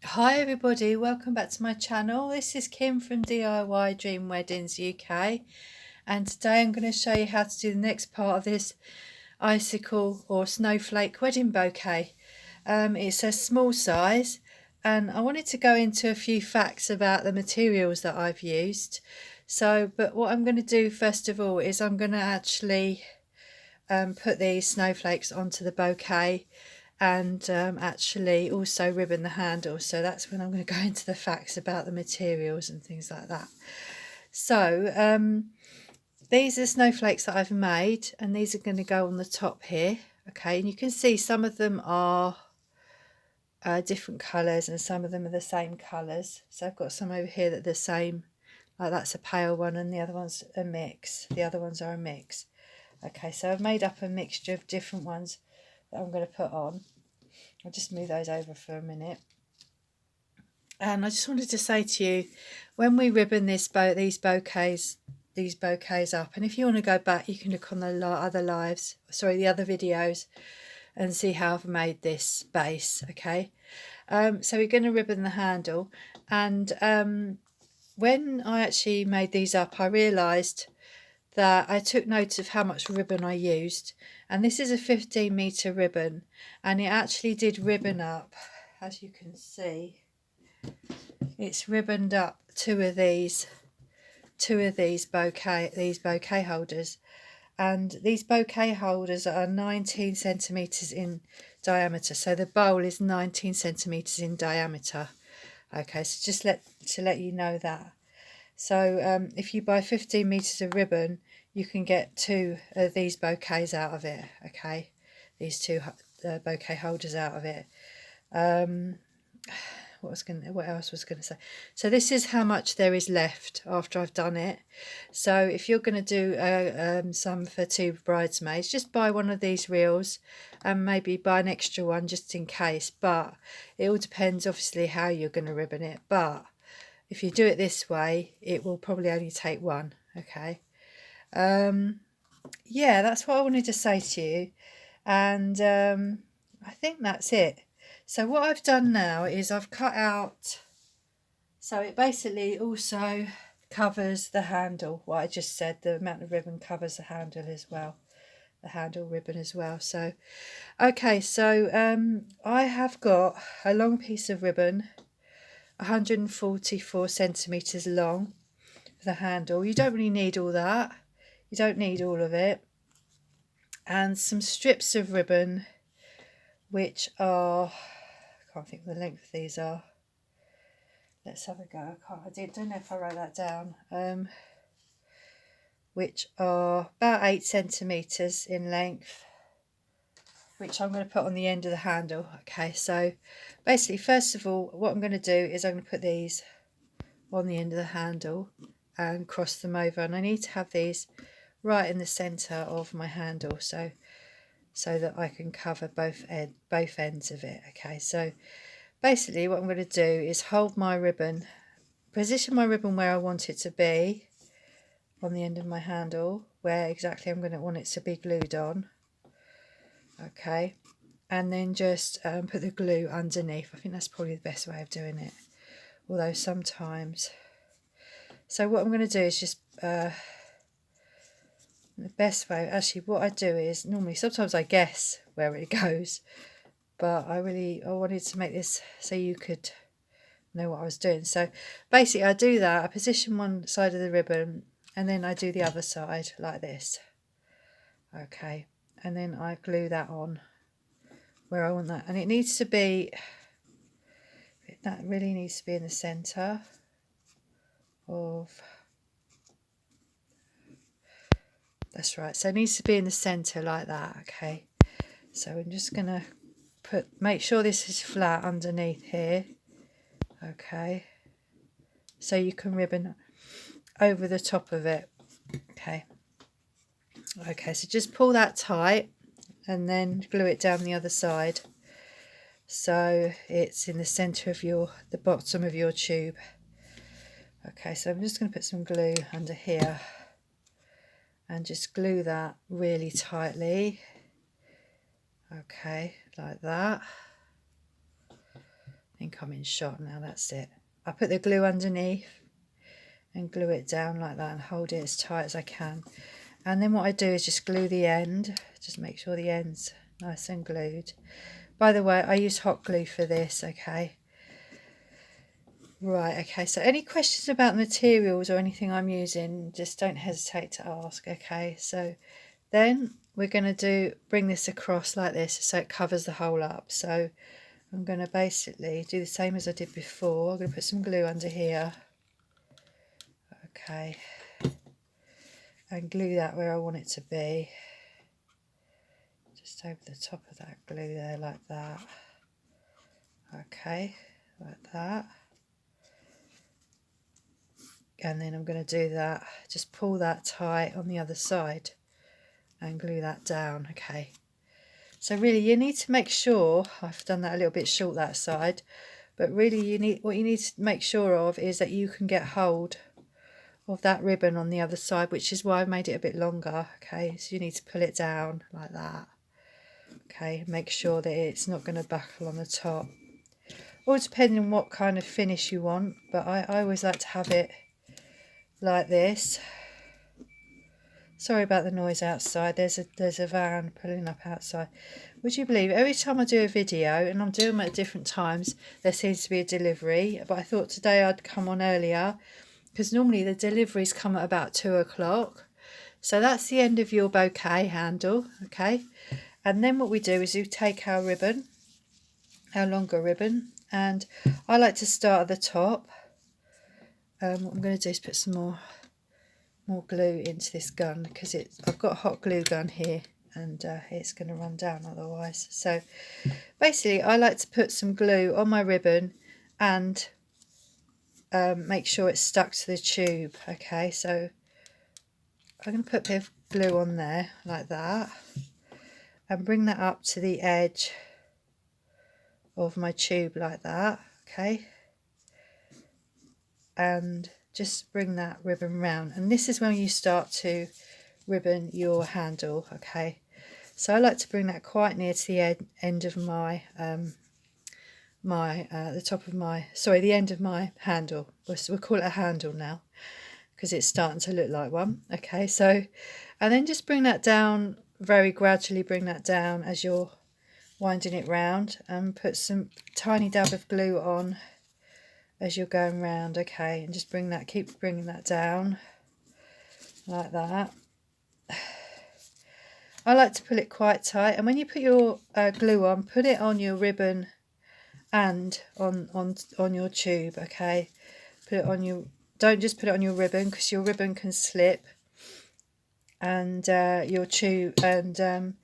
Hi everybody, welcome back to my channel. This is Kim from DIY Dream Weddings UK, and today I'm going to show you how to do the next part of this icicle or snowflake wedding bouquet. It's a small size, and I wanted to go into a few facts about the materials that I've used. But what I'm going to do first of all is I'm going to actually put these snowflakes onto the bouquet and actually also ribbon the handle. So that's when I'm going to go into the facts about the materials and things like that. So these are snowflakes that I've made, and these are going to go on the top here. Okay, and you can see some of them are different colours and some of them are the same colours. So I've got some over here that are the same, like that's a pale one, and the other one's a mix. The other ones are a mix. Okay, so I've made up a mixture of different ones that I'm going to put on. I'll just move those over for a minute. And I just wanted to say to you, when we ribbon these bouquets up, and if you want to go back, you can look on the the other videos, and see how I've made this base. Okay, so we're going to ribbon the handle, and when I actually made these up, I realised that I took note of how much ribbon I used, and this is a 15-metre ribbon, and it actually did ribbon up, as you can see. It's ribboned up two of these bouquet holders, and these bouquet holders are 19 centimetres in diameter, so the bowl is 19 centimetres in diameter. Okay, so just to let you know that. So if you buy 15 metres of ribbon, you can get two of these bouquets out of it. Okay, these two bouquet holders out of it. What else was going to say? So this is how much there is left after I've done it. So if you're going to do some for two bridesmaids, just buy one of these reels and maybe buy an extra one just in case. But it all depends obviously how you're going to ribbon it. But if you do it this way, it will probably only take one. Okay. Yeah, that's what I wanted to say to you, and I think that's it. So what I've done now is I've cut out, so it basically also covers the handle. What I just said, the amount of ribbon covers the handle as well, the handle ribbon as well. So okay, so I have got a long piece of ribbon, 144 centimetres long for the handle. You don't really need all that, you don't need all of it. And some strips of ribbon, which are, I can't think what the length of these are. Let's have a go. I don't know if I wrote that down. Which are about 8 centimetres in length, which I'm going to put on the end of the handle. Okay, so basically, first of all, what I'm going to do is I'm going to put these on the end of the handle and cross them over, and I need to have these right in the centre of my handle, so that I can cover both ends of it. Okay, so basically what I'm going to do is hold my ribbon, position my ribbon where I want it to be on the end of my handle, where exactly I'm going to want it to be glued on. Okay, and then just put the glue underneath. I think that's probably the best way of doing it, although sometimes. So what I'm going to do is just the best way, actually what I do is, normally sometimes I guess where it goes, but I wanted to make this so you could know what I was doing. So basically I do that, I position one side of the ribbon and then I do the other side like this. Okay, and then I glue that on where I want that, and it needs to be, that really needs to be in the centre of, that's right, so it needs to be in the centre like that. Okay, so I'm just going to make sure this is flat underneath here. Okay, so you can ribbon over the top of it. Okay, so just pull that tight and then glue it down the other side so it's in the centre of the bottom of your tube. Okay, so I'm just going to put some glue under here and just glue that really tightly. Okay, like that. Then think I'm in shot now. That's it. I put the glue underneath and glue it down like that and hold it as tight as I can. And then what I do is just glue the end. Just make sure the end's nice and glued. By the way, I use hot glue for this, okay? Right, okay, so any questions about the materials or anything I'm using, just don't hesitate to ask, okay? So then we're going to bring this across like this so it covers the whole up. So I'm going to basically do the same as I did before. I'm going to put some glue under here, okay, and glue that where I want it to be. Just over the top of that glue there, like that. Okay, like that. And then I'm going to do that, just pull that tight on the other side and glue that down, okay. So really you need to make sure, I've done that a little bit short that side, but really what you need to make sure of is that you can get hold of that ribbon on the other side, which is why I've made it a bit longer, okay. So you need to pull it down like that, okay, make sure that it's not going to buckle on the top. All depending on what kind of finish you want, but I always like to have it like this. Sorry about the noise outside. There's a van pulling up outside. Would you believe every time I do a video, and I'm doing them at different times, there seems to be a delivery. But I thought today I'd come on earlier because normally the deliveries come at about 2 o'clock. So that's the end of your bouquet handle, okay. And then what we do is we take our ribbon, our longer ribbon, and I like to start at the top. What I'm going to do is put some more glue into this gun because I've got a hot glue gun here and it's going to run down otherwise. So basically I like to put some glue on my ribbon and make sure it's stuck to the tube, okay. So I'm going to put a bit of glue on there like that and bring that up to the edge of my tube like that, okay, and just bring that ribbon round, and this is when you start to ribbon your handle, okay. So I like to bring that quite near to the end of my the end of my handle. We'll call it a handle now because it's starting to look like one, okay. So and then just bring that down, very gradually bring that down as you're winding it round, and put some tiny dab of glue on as you're going round, okay, and just keep bringing that down like that. I like to pull it quite tight, and when you put your glue on, put it on your ribbon and on your tube, okay. Put it on your, don't just put it on your ribbon because your ribbon can slip, and your tube and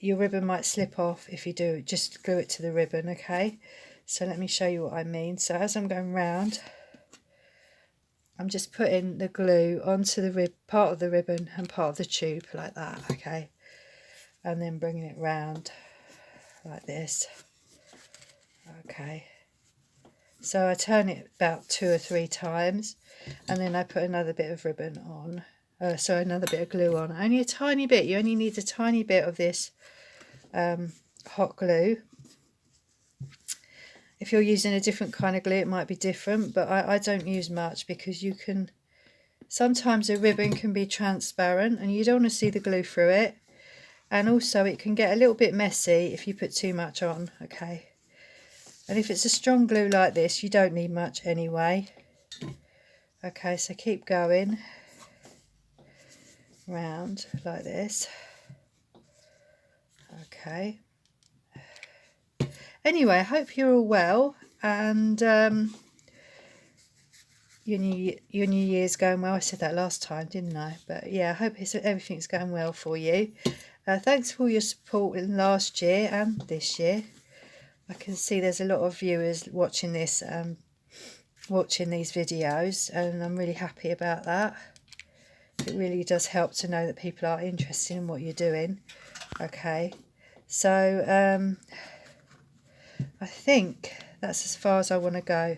your ribbon might slip off if you do. Just glue it to the ribbon, okay. So let me show you what I mean. So as I'm going round, I'm just putting the glue onto the part of the ribbon and part of the tube like that, okay, and then bringing it round like this, okay. So I turn it about 2 or 3 times, and then I put another bit of ribbon on, another bit of glue on, only a tiny bit. You only need a tiny bit of this hot glue. If you're using a different kind of glue, it might be different, but I don't use much because sometimes a ribbon can be transparent and you don't want to see the glue through it, and also it can get a little bit messy if you put too much on, okay. And if it's a strong glue like this, you don't need much anyway, okay. So keep going round like this, okay. Anyway, I hope you're all well, and your new year's going well. I said that last time, didn't I? But yeah, I hope everything's going well for you. Thanks for all your support in last year and this year. I can see there's a lot of viewers watching this, watching these videos, and I'm really happy about that. It really does help to know that people are interested in what you're doing, okay. So I think that's as far as I want to go,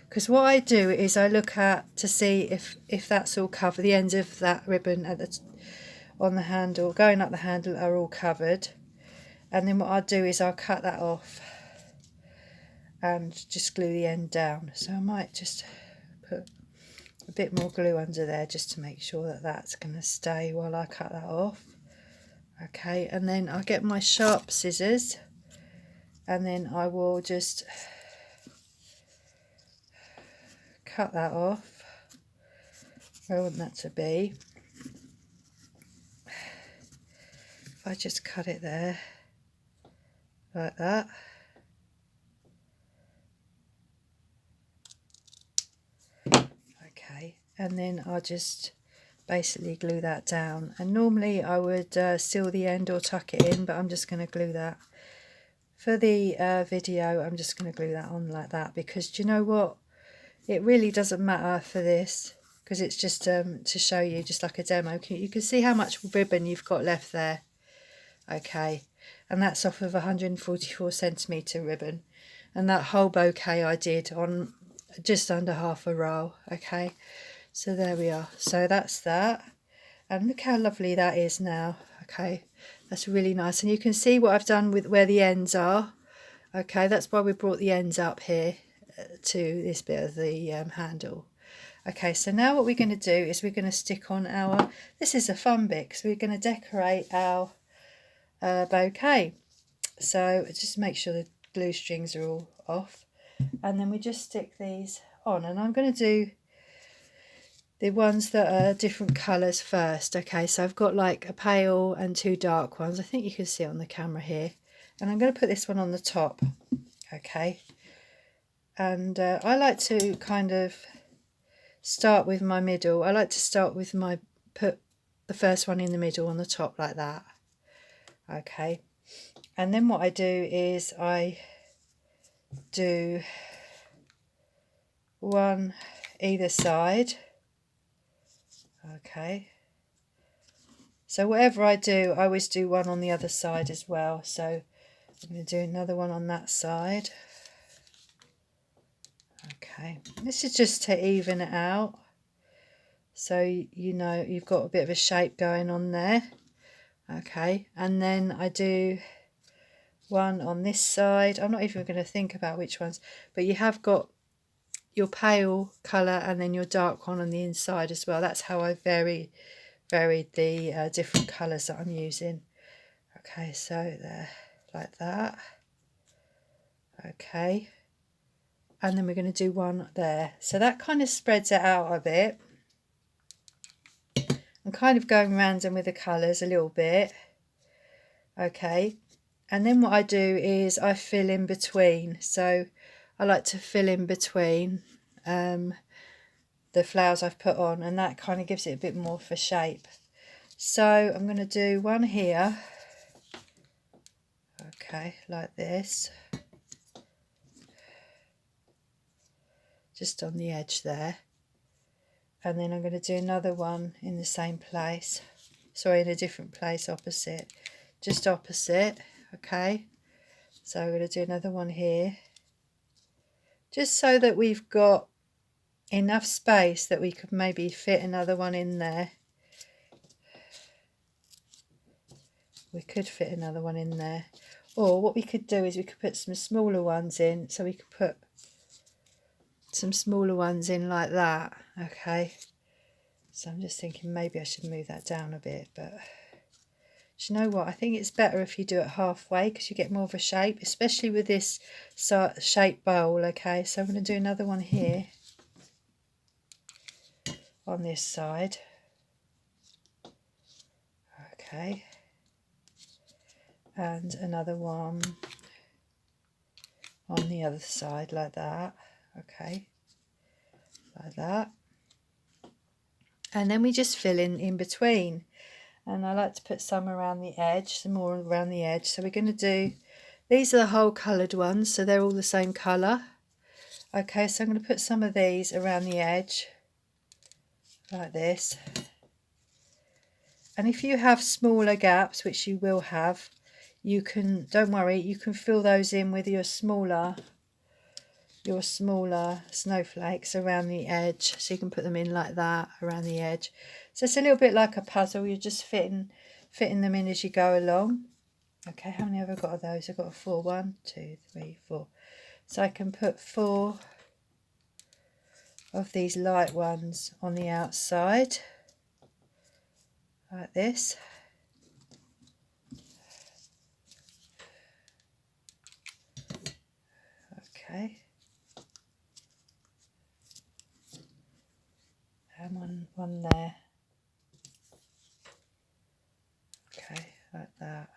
because what I do is I look to see if that's all covered. The ends of that ribbon on the handle, going up the handle, are all covered, and then what I'll do is I'll cut that off, and just glue the end down. So I might just put a bit more glue under there just to make sure that that's going to stay while I cut that off. Okay, and then I'll get my sharp scissors and then I will just cut that off where I want that to be. If I just cut it there like that. Okay, and then I'll just basically glue that down, and normally I would seal the end or tuck it in, but I'm just going to glue that for the video. I'm just going to glue that on like that, because do you know what, it really doesn't matter for this, because it's just to show you, just like a demo. You can see how much ribbon you've got left there. Okay, and that's off of 144cm ribbon, and that whole bouquet I did on just under half a roll. Okay, so there we are. So that's that, and look how lovely that is now. Okay, that's really nice, and you can see what I've done with where the ends are. Okay, that's why we brought the ends up here to this bit of the handle. Okay, so now what we're going to do is we're going to stick on our, this is a fun bit, so we're going to decorate our bouquet. So just make sure the glue strings are all off, and then we just stick these on, and I'm going to do the ones that are different colours first. Okay, so I've got like a pale and two dark ones. I think you can see it on the camera here, and I'm going to put this one on the top. Okay, and I like to kind of start with my middle. I like to start with put the first one in the middle on the top like that. Okay, and then what I do is I do one either side. Okay, so whatever I do, I always do one on the other side as well. So I'm going to do another one on that side. Okay, this is just to even it out, so you know you've got a bit of a shape going on there. Okay, and then I do one on this side. I'm not even going to think about which ones, but you have got your pale colour and then your dark one on the inside as well. That's how I varied the different colours that I'm using. Okay, so there, like that. Okay, and then we're going to do one there, so that kind of spreads it out a bit. I'm kind of going random with the colours a little bit. Okay, and then what I do is I fill in between. So I like to fill in between the flowers I've put on, and that kind of gives it a bit more for shape. So I'm going to do one here. Okay, like this, just on the edge there, and then I'm going to do another one in the same place, sorry, in a different place, opposite, just opposite. Okay, so I'm going to do another one here, just so that we've got enough space that we could maybe fit another one in there. We could fit another one in there, or what we could do is we could put some smaller ones in, so we could put some smaller ones in like that. Okay, so I'm just thinking maybe I should move that down a bit, but do you know what, I think it's better if you do it halfway, because you get more of a shape, especially with this shaped bowl. Okay, so I'm going to do another one here on this side. Okay, and another one on the other side like that. Okay, like that, and then we just fill in between, and I like to put some around the edge, some more around the edge. So we're going to do, these are the whole coloured ones, so they're all the same colour. Okay, so I'm going to put some of these around the edge like this, and if you have smaller gaps, which you will have, you can, don't worry, you can fill those in with your smaller snowflakes around the edge, so you can put them in like that around the edge. So it's a little bit like a puzzle, you're just fitting them in as you go along. Okay, how many have I got of those? I've got 4, 1, 2, 3, 4. So I can put 4 of these light ones on the outside like this. Okay, and one there. Okay, like that.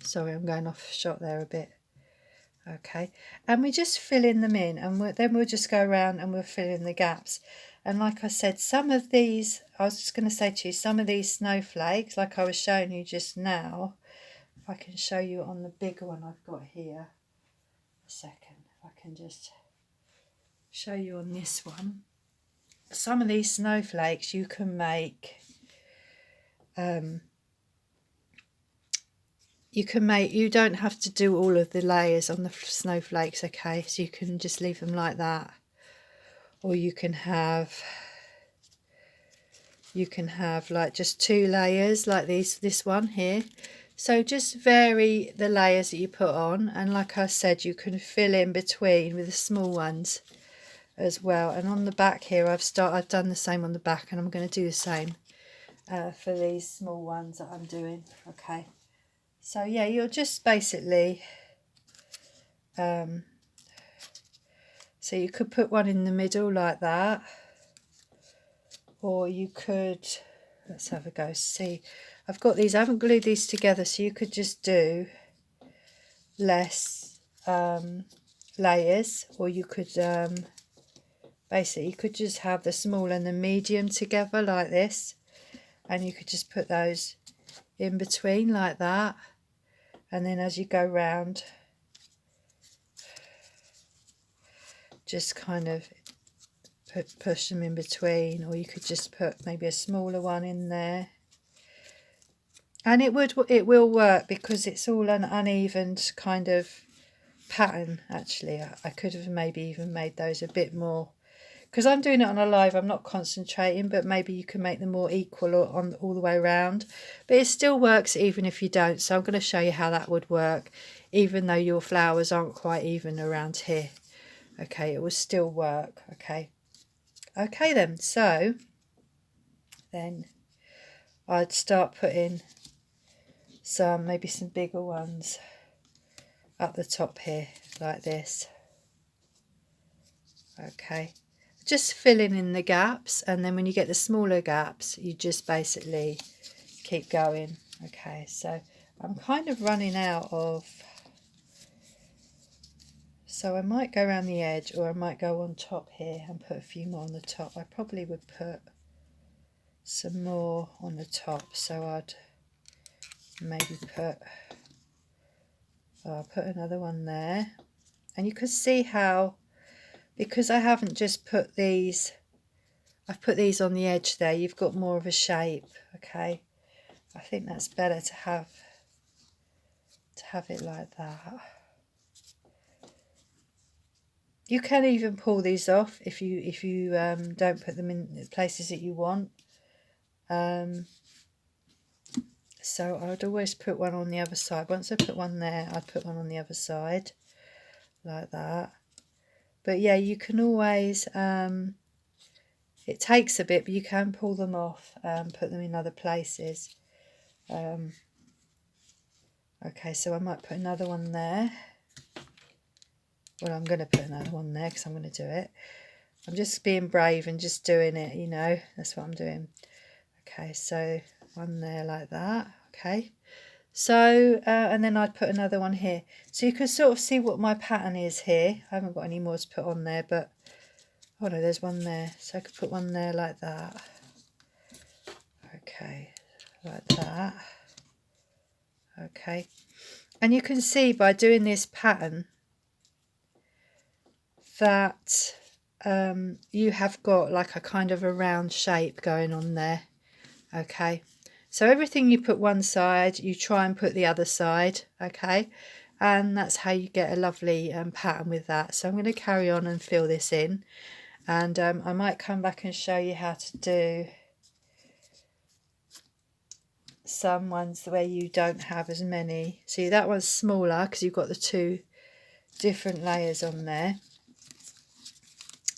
Sorry, I'm going off shot there a bit. Okay, and we just fill in them in, and then we'll just go around and we'll fill in the gaps. And like I said, some of these, I was just going to say to you, some of these snowflakes, like I was showing you just now, if I can show you on the bigger one I've got here, a second, if I can just show you on this one. Some of these snowflakes you can make, you don't have to do all of the layers on the snowflakes, okay, so you can just leave them like that, or you can have like just 2 layers like this one here. So just vary the layers that you put on, and like I said, you can fill in between with the small ones as well. And on the back here I've done the same on the back, and I'm going to do the same for these small ones that I'm doing. Okay, so yeah, you'll just basically so you could put one in the middle like that, or you could, let's have a go. See, I've got these, I haven't glued these together, so you could just do less layers, or you could basically you could just have the small and the medium together like this, and you could just put those in between like that, and then as you go round, just kind of push them in between, or you could just put maybe a smaller one in there, and it will work because it's all an uneven kind of pattern. Actually, I could have maybe even made those a bit more, because I'm doing it on a live, I'm not concentrating, but maybe you can make them more equal or on all the way around, but it still works even if you don't. So I'm going to show you how that would work even though your flowers aren't quite even around here. Okay, it will still work. Okay then, so then I'd start putting maybe some bigger ones up the top here like this. Okay, just filling in the gaps, and then when you get the smaller gaps you just basically keep going. Okay, so I'm kind of running out of, so I might go around the edge, or I might go on top here and put a few more on the top. I probably would put some more on the top, so I'd maybe I'll put another one there. And you can see how, because I haven't just put these, I've put these on the edge there, you've got more of a shape. Okay, I think that's better to have it like that. You can even pull these off if you don't put them in the places that you want. So I'd always put one on the other side. Once I put one there, I'd put one on the other side like that. But yeah, you can always, it takes a bit, but you can pull them off and put them in other places. Okay, so I might put another one there. Well, I'm going to put another one there because I'm going to do it. I'm just being brave and just doing it, you know, that's what I'm doing. Okay, so one there like that. Okay, so and then I'd put another one here, so you can sort of see what my pattern is here. I haven't got any more to put on there, but oh no, there's one there, so I could put one there like that. Okay, like that. Okay, and you can see by doing this pattern that you have got like a kind of a round shape going on there. Okay, so everything you put one side, you try and put the other side. Okay, and that's how you get a lovely pattern with that. So I'm going to carry on and fill this in, and I might come back and show you how to do some ones where you don't have as many. See, that one's smaller because you've got the two different layers on there,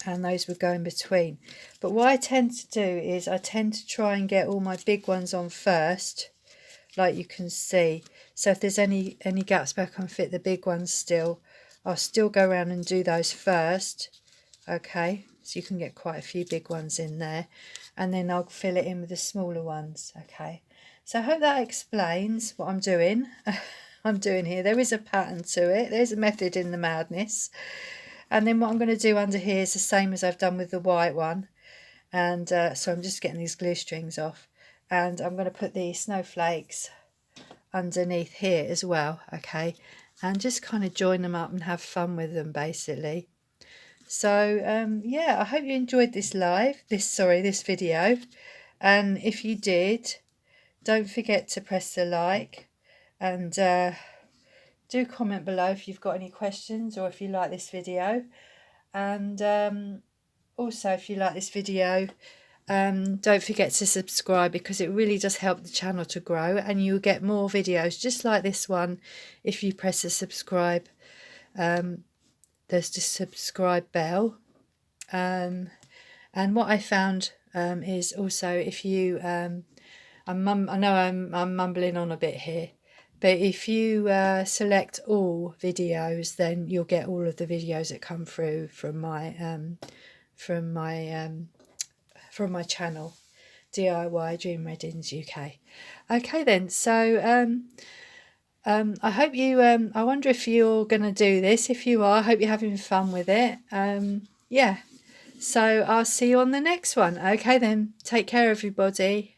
and those would go in between. But what I tend to do is I tend to try and get all my big ones on first, like you can see. So if there's any gaps where I can fit the big ones still, I'll still go around and do those first. Okay, so you can get quite a few big ones in there, and then I'll fill it in with the smaller ones. Okay, so I hope that explains what I'm doing. I'm doing here. There is a pattern to it. There's a method in the madness. And then what I'm going to do under here is the same as I've done with the white one. And so I'm just getting these glue strings off, and I'm going to put the snowflakes underneath here as well. Okay, and just kind of join them up and have fun with them basically. So yeah, I hope you enjoyed this video, and if you did, don't forget to press the like, and do comment below if you've got any questions or if you like this video. And also, if you like this video, don't forget to subscribe, because it really does help the channel to grow, and you'll get more videos just like this one if you press the subscribe. There's the subscribe bell. And what I found is also, if you I know I'm mumbling on a bit here, but if you select all videos, then you'll get all of the videos that come through from my channel, DIY Dream Weddings UK. Okay then, so I hope you I wonder if you're going to do this. If you are, I hope you're having fun with it. Yeah, so I'll see you on the next one. Okay then, take care everybody.